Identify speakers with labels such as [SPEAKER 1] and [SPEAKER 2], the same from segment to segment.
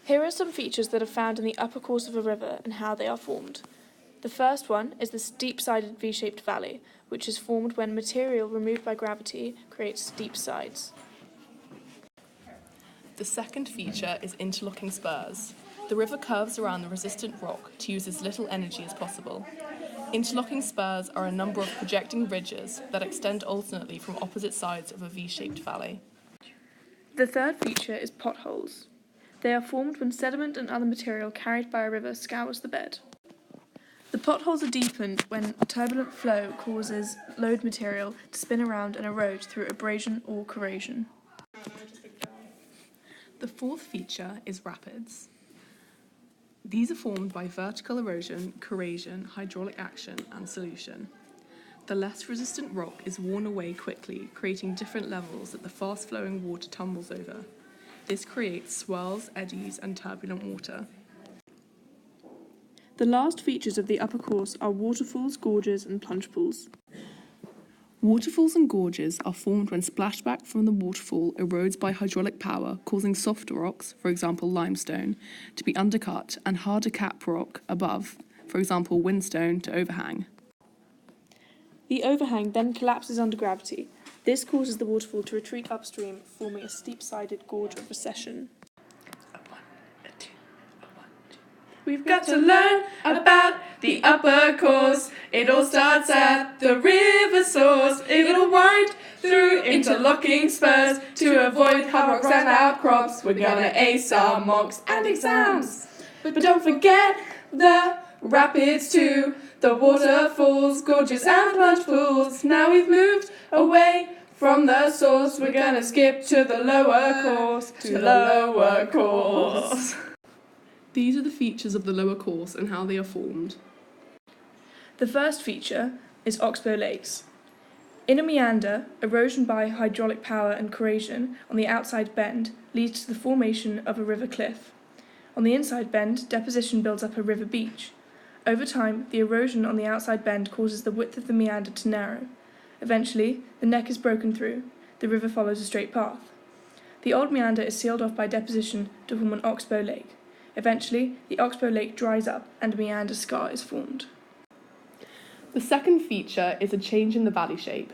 [SPEAKER 1] Here are some features that are found in the upper course of a river and how they are formed. The first one is the steep-sided V-shaped valley, which is formed when material removed by gravity creates steep sides.
[SPEAKER 2] The second feature is interlocking spurs. The river curves around the resistant rock to use as little energy as possible. Interlocking spurs are a number of projecting ridges that extend alternately from opposite sides of a V-shaped valley.
[SPEAKER 1] The third feature is potholes. They are formed when sediment and other material carried by a river scours the bed. The potholes are deepened when turbulent flow causes load material to spin around and erode through abrasion or corrosion.
[SPEAKER 2] The fourth feature is rapids. These are formed by vertical erosion, corrosion, hydraulic action, and solution. The less resistant rock is worn away quickly, creating different levels that the fast-flowing water tumbles over. This creates swirls, eddies, and turbulent water.
[SPEAKER 1] The last features of the upper course are waterfalls, gorges, and plunge pools.
[SPEAKER 2] Waterfalls and gorges are formed when splashback from the waterfall erodes by hydraulic power, causing softer rocks, for example limestone, to be undercut and harder cap rock above, for example windstone, to overhang.
[SPEAKER 1] The overhang then collapses under gravity. This causes the waterfall to retreat upstream, forming a steep-sided gorge of recession.
[SPEAKER 3] We've got to learn about the upper course. It all starts at the river source. It'll wind through interlocking spurs to avoid hard rocks and outcrops. We're gonna ace our mocks and exams. But don't forget the rapids too, the waterfalls, gorges and plunge pools. Now we've moved away from the source. We're gonna skip to the lower course, to the lower course.
[SPEAKER 2] These are the features of the lower course and how they are formed.
[SPEAKER 1] The first feature is oxbow lakes. In a meander, erosion by hydraulic power and corrosion on the outside bend leads to the formation of a river cliff. On the inside bend, deposition builds up a river beach. Over time, the erosion on the outside bend causes the width of the meander to narrow. Eventually, the neck is broken through. The river follows a straight path. The old meander is sealed off by deposition to form an oxbow lake. Eventually, the oxbow lake dries up and a meander scar is formed.
[SPEAKER 2] The second feature is a change in the valley shape.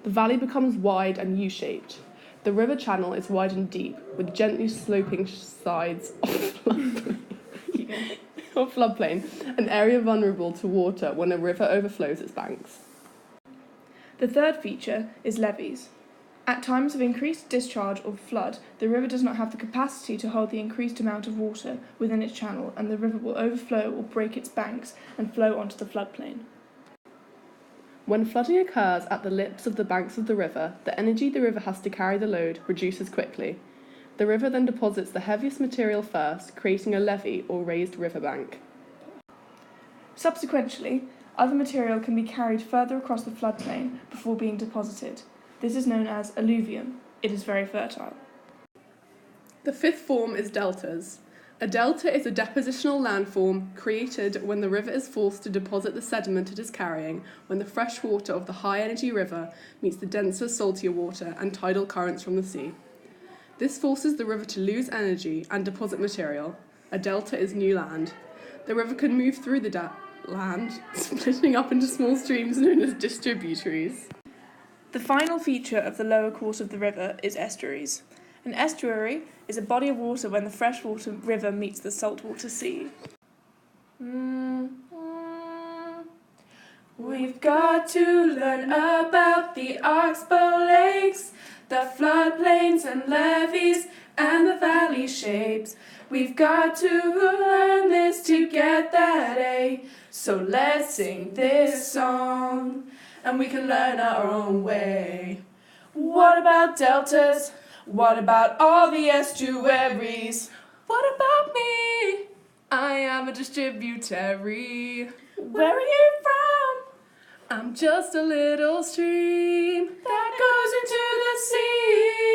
[SPEAKER 2] The valley becomes wide and U-shaped. The river channel is wide and deep, with gently sloping sides of floodplain, an area vulnerable to water when a river overflows its banks.
[SPEAKER 1] The third feature is levees. At times of increased discharge or flood, the river does not have the capacity to hold the increased amount of water within its channel, and the river will overflow or break its banks and flow onto the floodplain.
[SPEAKER 2] When flooding occurs at the lips of the banks of the river, the energy the river has to carry the load reduces quickly. The river then deposits the heaviest material first, creating a levee or raised riverbank.
[SPEAKER 1] Subsequently, other material can be carried further across the floodplain before being deposited. This is known as alluvium. It is very fertile.
[SPEAKER 2] The fifth form is deltas. A delta is a depositional landform created when the river is forced to deposit the sediment it is carrying when the fresh water of the high-energy river meets the denser, saltier water and tidal currents from the sea. This forces the river to lose energy and deposit material. A delta is new land. The river can move through the land, splitting up into small streams known as distributaries.
[SPEAKER 1] The final feature of the lower course of the river is estuaries. An estuary is a body of water when the freshwater river meets the saltwater sea.
[SPEAKER 3] We've got to learn about the oxbow lakes, the floodplains and levees, and the valley shapes. We've got to learn this to get that A. So let's sing this song, and we can learn our own way. What about deltas? What about all the estuaries? What about me? I am a distributary. Where are you from? I'm just a little stream that goes into the sea.